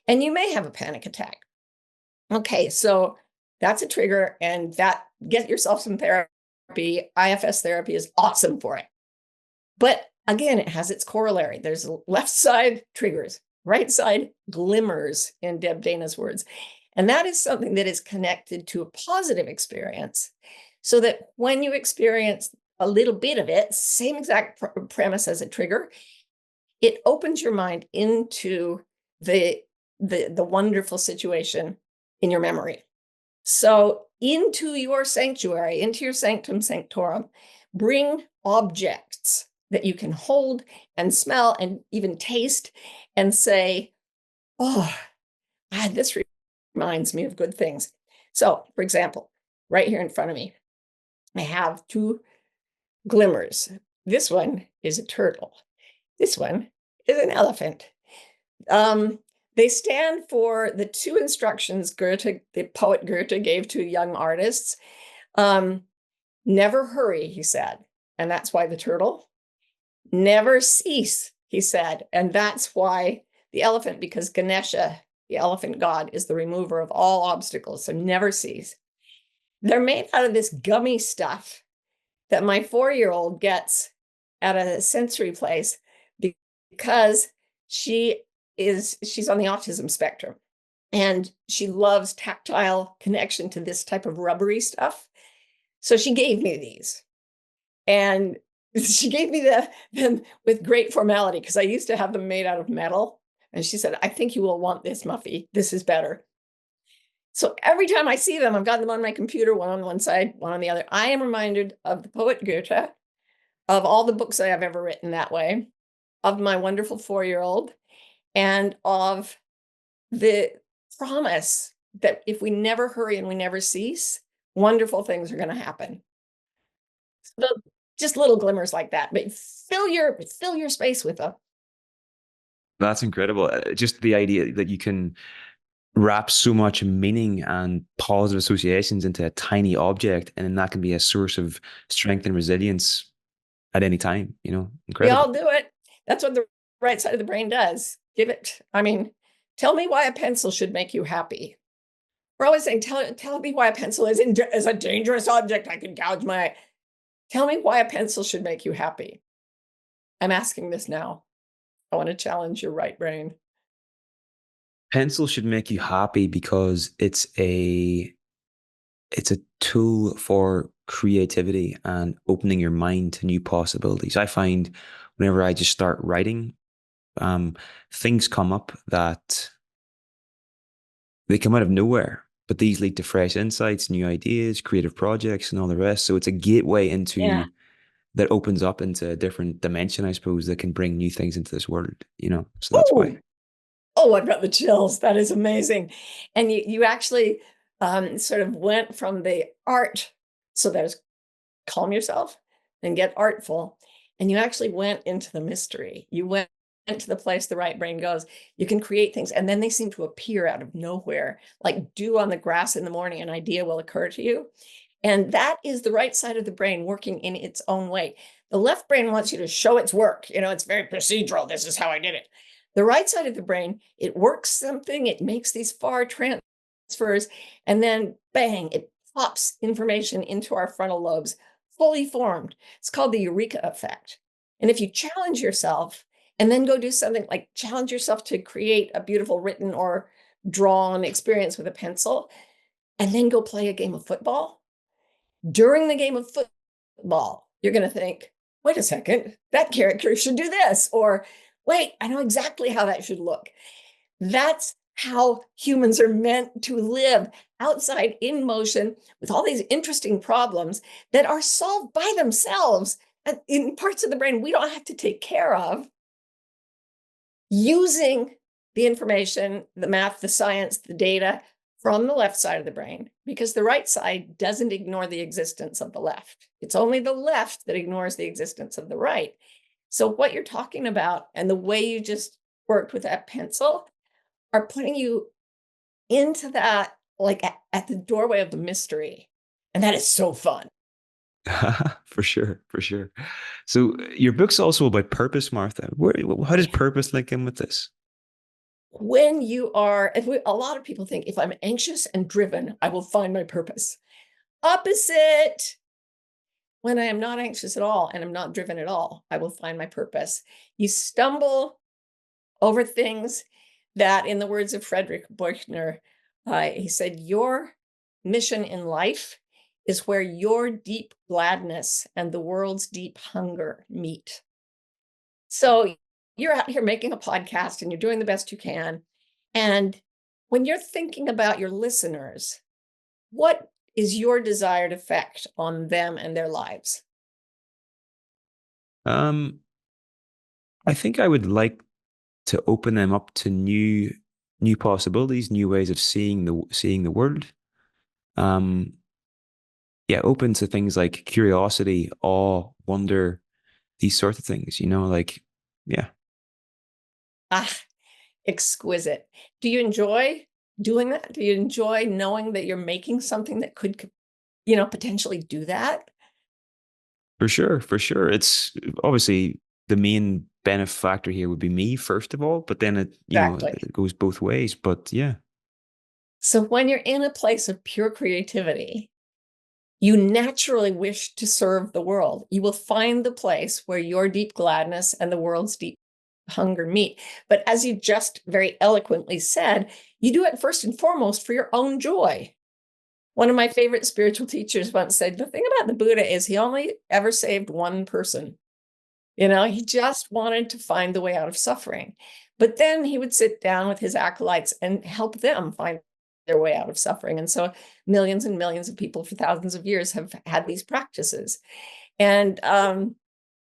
And you may have a panic attack. Okay, so that's a trigger, and that get yourself some therapy. IFS therapy is awesome for it. But again, it has its corollary. There's left side triggers, right side glimmers, in Deb Dana's words. And that is something that is connected to a positive experience, so that when you experience a little bit of it, same exact premise as a trigger, it opens your mind into the wonderful situation in your memory. So into your sanctuary, into your sanctum sanctorum, bring objects that you can hold and smell and even taste and say, oh, this reminds me of good things. So, for example, right here in front of me, I have two glimmers. This one is a turtle. This one is an elephant. They stand for the two instructions Goethe, the poet Goethe, gave to young artists. Never hurry, he said, and that's why the turtle. Never cease, he said, and that's why the elephant, because Ganesha, the elephant god, is the remover of all obstacles, so never cease. They're made out of this gummy stuff that my 4-year-old gets at a sensory place because she's on the autism spectrum, and she loves tactile connection to this type of rubbery stuff. So she gave me these, and she gave me them with great formality, because I used to have them made out of metal. And she said, I think you will want this, Muffy. This is better. So every time I see them, I've got them on my computer, one on one side, one on the other. I am reminded of the poet Goethe, of all the books I have ever written that way, of my wonderful 4-year-old, and of the promise that if we never hurry and we never cease, wonderful things are going to happen. So just little glimmers like that, but fill your space with them. That's incredible. Just the idea that you can wrap so much meaning and positive associations into a tiny object, and then that can be a source of strength and resilience at any time, We incredible. all do it. That's what the right side of the brain does. Tell me why a pencil should make you happy. We're always saying, tell me why a pencil is a dangerous object. I could gouge my eye. Tell me why a pencil should make you happy. I'm asking this now. I want to challenge your right brain. Pencil should make you happy because it's a tool for creativity and opening your mind to new possibilities. I find whenever I just start writing, things come up that they come out of nowhere, but these lead to fresh insights, new ideas, creative projects, and all the rest. So it's a gateway Yeah. that opens up into a different dimension, I suppose, that can bring new things into this world, So that's Oh, why. oh, I've got the chills. That is amazing. And you actually sort of went from the art. So there's calm yourself and get artful. And you actually went into the mystery. You went to the place the right brain goes. You can create things, and then they seem to appear out of nowhere, like dew on the grass in the morning. An idea will occur to you. And that is the right side of the brain working in its own way. The left brain wants you to show its work. It's very procedural. This is how I did it. The right side of the brain, it works something, it makes these far transfers, and then bang, it pops information into our frontal lobes, fully formed. It's called the eureka effect. And if you challenge yourself and then go do something like challenge yourself to create a beautiful written or drawn experience with a pencil, and then go play a game of football, during the game of football, you're going to think, wait a second, that character should do this. Or wait, I know exactly how that should look. That's how humans are meant to live, outside in motion with all these interesting problems that are solved by themselves in parts of the brain we don't have to take care of, using the information, the math, the science, the data from the left side of the brain, because the right side doesn't ignore the existence of the left. It's only the left that ignores the existence of the right. So what you're talking about and the way you just worked with that pencil are putting you into that, like at the doorway of the mystery. And that is so fun. For sure, for sure. So your book's also about purpose, Martha. How does Yeah. purpose link in with this? When you are, a lot of people think if I'm anxious and driven, I will find my purpose. Opposite. When I am not anxious at all and I'm not driven at all, I will find my purpose. You stumble over things that, in the words of Frederick Buechner, he said, your mission in life is where your deep gladness and the world's deep hunger meet. So you're out here making a podcast and you're doing the best you can. And when you're thinking about your listeners, what is your desired effect on them and their lives? Um, I think I would like to open them up to new possibilities, new ways of seeing the world. Um, yeah, open to things like curiosity, awe, wonder, these sorts of things, like, yeah, Ah, exquisite. Do you enjoy doing that? Do you enjoy knowing that you're making something that could, potentially do that? for sure, for sure. It's obviously the main benefactor here would be me, first of all, but then Exactly. it goes both ways. But yeah, So when you're in a place of pure creativity, you naturally wish to serve the world. You will find the place where your deep gladness and the world's deep hunger meet. But as you just very eloquently said, you do it first and foremost for your own joy. One of my favorite spiritual teachers once said, the thing about the Buddha is he only ever saved one person. He just wanted to find the way out of suffering. But then he would sit down with his acolytes and help them find their way out of suffering. And so millions and millions of people for thousands of years have had these practices. And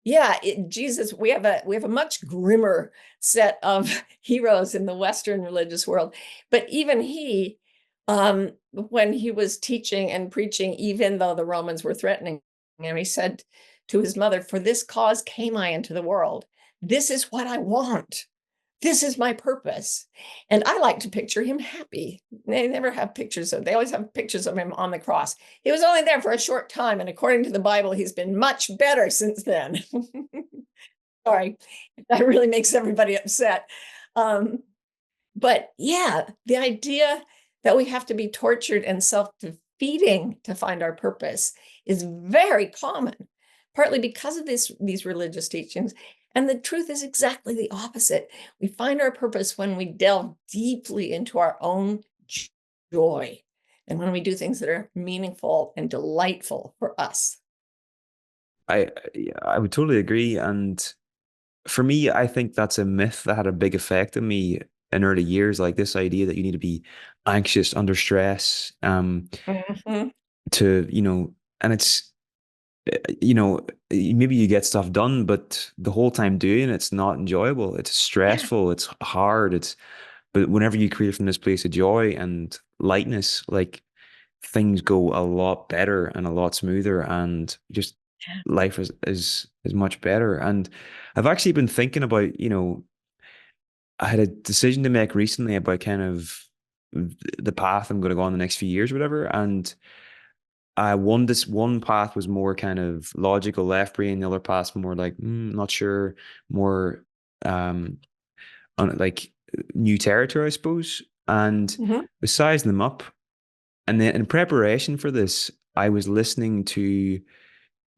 yeah, Jesus, we have a much grimmer set of heroes in the Western religious world. But even he, when he was teaching and preaching, even though the Romans were threatening him, he said to his mother, "For this cause came I into the world. This is what I want. This is my purpose." And I like to picture him happy. They never have pictures of, they always have pictures of him on the cross. He was only there for a short time. And according to the Bible, he's been much better since then. Sorry, that really makes everybody upset. Um, but yeah, the idea that we have to be tortured and self-defeating to find our purpose is very common, partly because of these religious teachings. And the truth is exactly the opposite. We find our purpose when we delve deeply into our own joy and when we do things that are meaningful and delightful for us. I would totally agree. And for me, I think that's a myth that had a big effect on me in early years, like this idea that you need to be anxious under stress, Mhm. and it's, maybe you get stuff done, but the whole time doing it's not enjoyable. It's Yeah. stressful. It's hard. But whenever you create from this place of joy and lightness, like things go a lot better and a lot smoother, and just life is much better. And I've actually been thinking about, I had a decision to make recently about kind of the path I'm going to go on the next few years, or whatever. And this one path was more kind of logical, left brain. The other path more like, not sure, more um, on like new territory, I suppose, and Mhm. was sizing them up. And then in preparation for this, I was listening to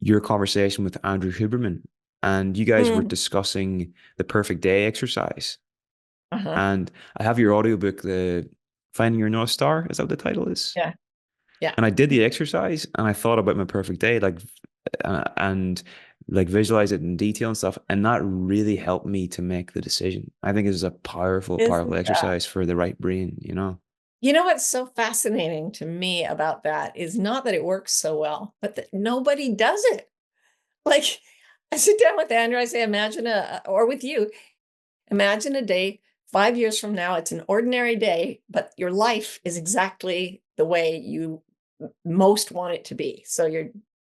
your conversation with Andrew Huberman, and you guys were Mm. discussing the perfect day exercise. Uh-huh. And I have your audiobook, the Finding Your North Star, is that what the title is? Yeah. Yeah. And I did the exercise and I thought about my perfect day, like, and like visualize it in detail and stuff. And that really helped me to make the decision. I think it is a powerful, powerful Isn't that? exercise for the right brain, you know? You know what's so fascinating to me about that is not that it works so well, but that nobody does it. Like, I sit down with Andrew, I say, imagine or with you, imagine a day 5 years from now. It's an ordinary day, but your life is exactly the way you most want it to be. So your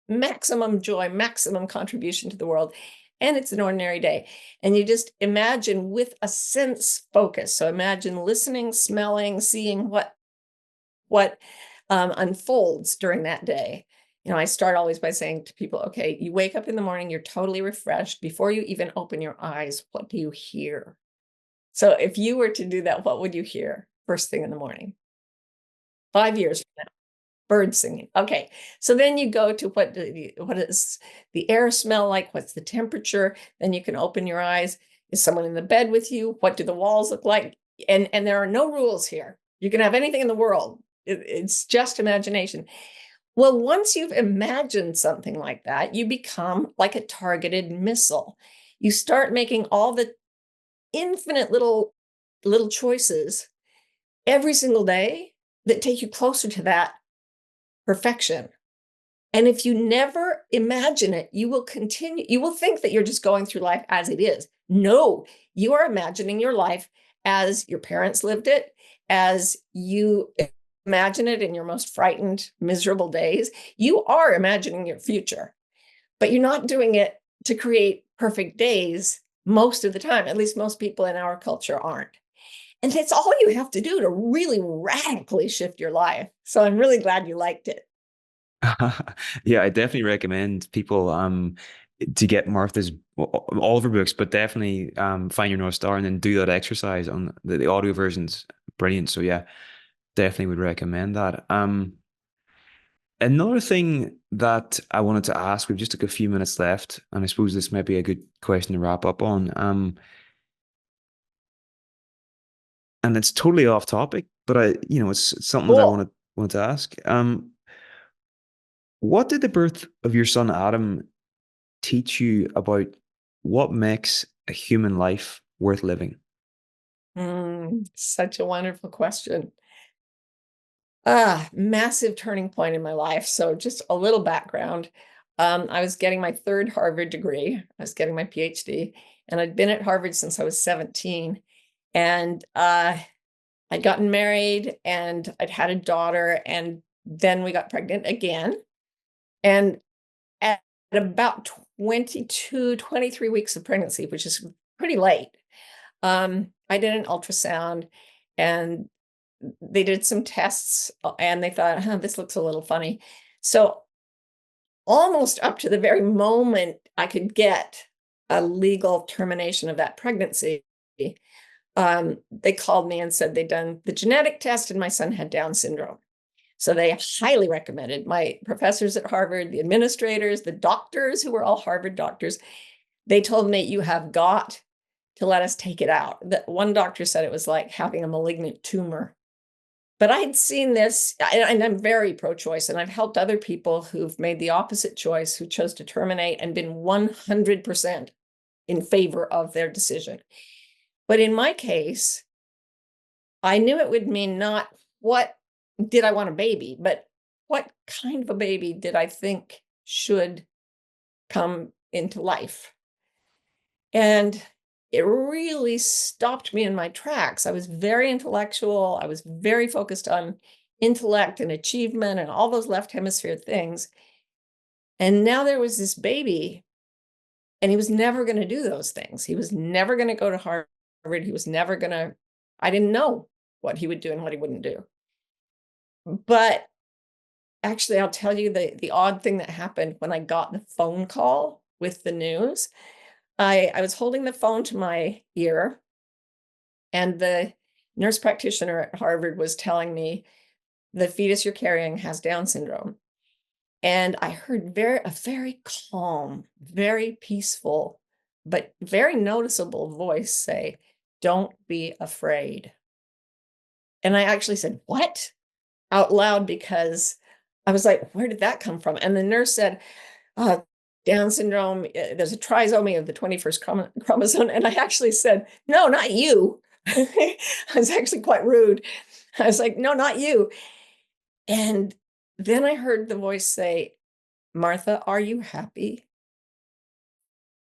maximum joy, maximum contribution to the world. And it's an ordinary day. And you just imagine with a sense focus. So imagine listening, smelling, seeing what unfolds during that day. I start always by saying to people, okay, you wake up in the morning, you're totally refreshed. Before you even open your eyes, what do you hear? So if you were to do that, what would you hear first thing in the morning? 5 years from now, birds singing. Okay, so then you go to what does the air smell like? What's the temperature? Then you can open your eyes. Is someone in the bed with you? What do the walls look like? And there are no rules here. You can have anything in the world. It's just imagination. Well, once you've imagined something like that, you become like a targeted missile. You start making all the infinite little choices every single day that take you closer to that perfection. And if you never imagine it, you will continue, you will think that you're just going through life as it is. No, you are imagining your life as your parents lived it, as you imagine it in your most frightened, miserable days. You are imagining your future, but you're not doing it to create perfect days most of the time. At least most people in our culture aren't. And that's all you have to do to really radically shift your life. So I'm really glad you liked it. Yeah, I definitely recommend people to get Martha's all of her books, but definitely Find Your North Star and then do that exercise on the audio version's brilliant. So yeah, definitely would recommend that. Another thing that I wanted to ask, we've just took a few minutes left, and I suppose this might be a good question to wrap up on. And it's totally off topic, but it's something that I Cool. wanted to ask. What did the birth of your son Adam teach you about what makes a human life worth living? Such a wonderful question. Massive turning point in my life. So just a little background. I was getting my third Harvard degree. I was getting my PhD, and I'd been at Harvard since I was 17. And I'd gotten married and I'd had a daughter, and then we got pregnant again. And at about 22, 23 weeks of pregnancy, which is pretty late, I did an ultrasound and they did some tests and they thought, huh, this looks a little funny. So almost up to the very moment I could get a legal termination of that pregnancy, they called me and said they'd done the genetic test and my son had Down syndrome. So they highly recommended my professors at Harvard, the administrators, the doctors who were all Harvard doctors. They told me, you have got to let us take it out. One doctor said it was like having a malignant tumor. But I had seen this, and I'm very pro-choice, and I've helped other people who've made the opposite choice, who chose to terminate and been 100% in favor of their decision. But in my case, I knew it would mean not what did I want a baby, but what kind of a baby did I think should come into life? And it really stopped me in my tracks. I was very intellectual. I was very focused on intellect and achievement and all those left hemisphere things. And now there was this baby, and he was never going to do those things. He was never going to go to Harvard. He was never going to, I didn't know what he would do and what he wouldn't do. But actually, I'll tell you the odd thing that happened when I got the phone call with the news. I was holding the phone to my ear And the nurse practitioner at Harvard was telling me the fetus you're carrying has Down syndrome. And I heard a very calm, very peaceful, but very noticeable voice say, "Don't be afraid." And I actually said, "What?" out loud, because I was like, where did that come from? And the nurse said, uh, Down syndrome, there's a trisomy of the 21st chromosome. And I actually said, no, not you. I was actually quite rude. I was like, no, not you. And then I heard the voice say, "Martha, are you happy?"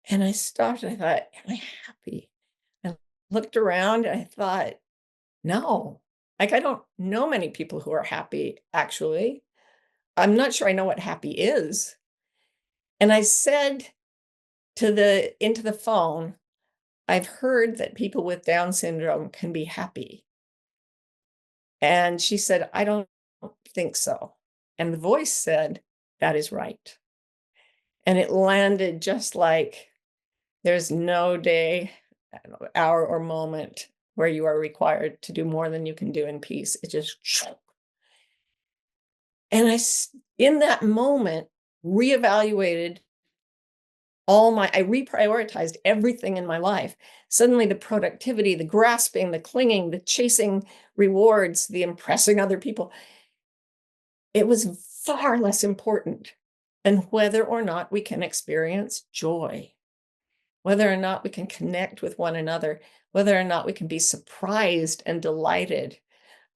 And I stopped and I thought, am I happy? And looked around and I thought, no, like I don't know many people who are happy, actually. I'm not sure I know what happy is. And I said into the phone, "I've heard that people with Down syndrome can be happy." And she said, "I don't think so." And the voice said, "That is right." And it landed just like there's no day, hour, or moment where you are required to do more than you can do in peace. It just, and in that moment, reevaluated I reprioritized everything in my life. Suddenly the productivity, the grasping, the clinging, the chasing rewards, the impressing other people, it was far less important than whether or not we can experience joy, whether or not we can connect with one another, whether or not we can be surprised and delighted,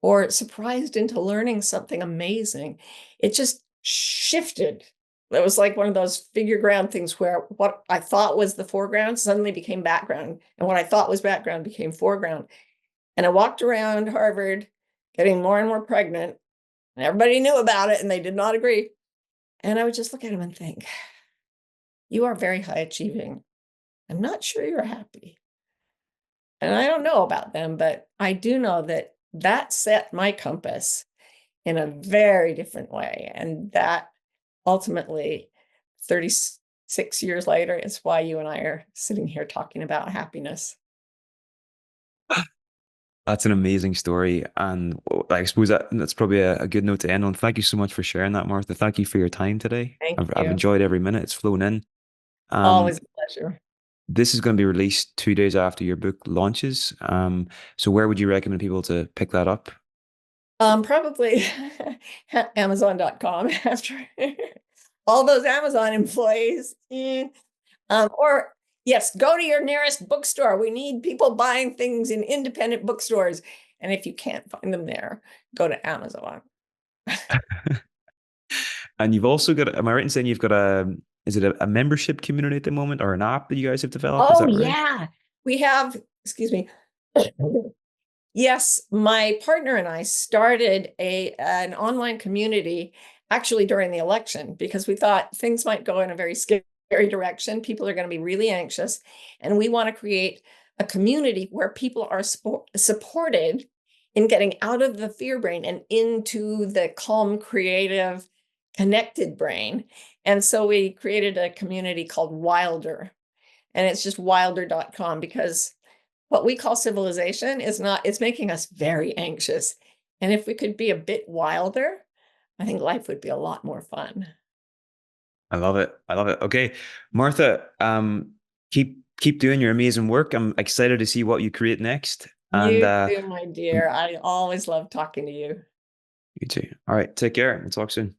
or surprised into learning something amazing. It just shifted. It was like one of those figure ground things where what I thought was the foreground suddenly became background, and what I thought was background became foreground. And I walked around Harvard getting more and more pregnant, and everybody knew about it and they did not agree. And I would just look at them and think, you are very high achieving. I'm not sure you're happy. And I don't know about them, but I do know that that set my compass in a very different way. And that ultimately, 36 years later, is why you and I are sitting here talking about happiness. That's an amazing story. And I suppose that's probably a good note to end on. Thank you so much for sharing that, Martha. Thank you for your time today. Thank I've you. enjoyed every minute. It's flown in. Always a pleasure. This is going to be released 2 days after your book launches. So where would you recommend people to pick that up? Probably Amazon.com after all those Amazon employees. Or yes, go to your nearest bookstore. We need people buying things in independent bookstores. And if you can't find them there, go to Amazon. And you've also got, am I right in saying you've got is it a membership community at the moment or an app that you guys have developed? Is Oh, that right? yeah. We have, excuse me. Yes, my partner and I started an online community actually during the election because we thought things might go in a very scary direction. People are going to be really anxious, and we want to create a community where people are supported in getting out of the fear brain and into the calm, creative, connected brain. And so we created a community called Wilder, and it's just wilder.com because what we call civilization is not, it's making us very anxious. And if we could be a bit wilder, I think life would be a lot more fun. I love it. I love it. Okay, Martha, keep doing your amazing work. I'm excited to see what you create next. And You too, my dear. I always love talking to you. you too. All right, take care. We'll talk soon.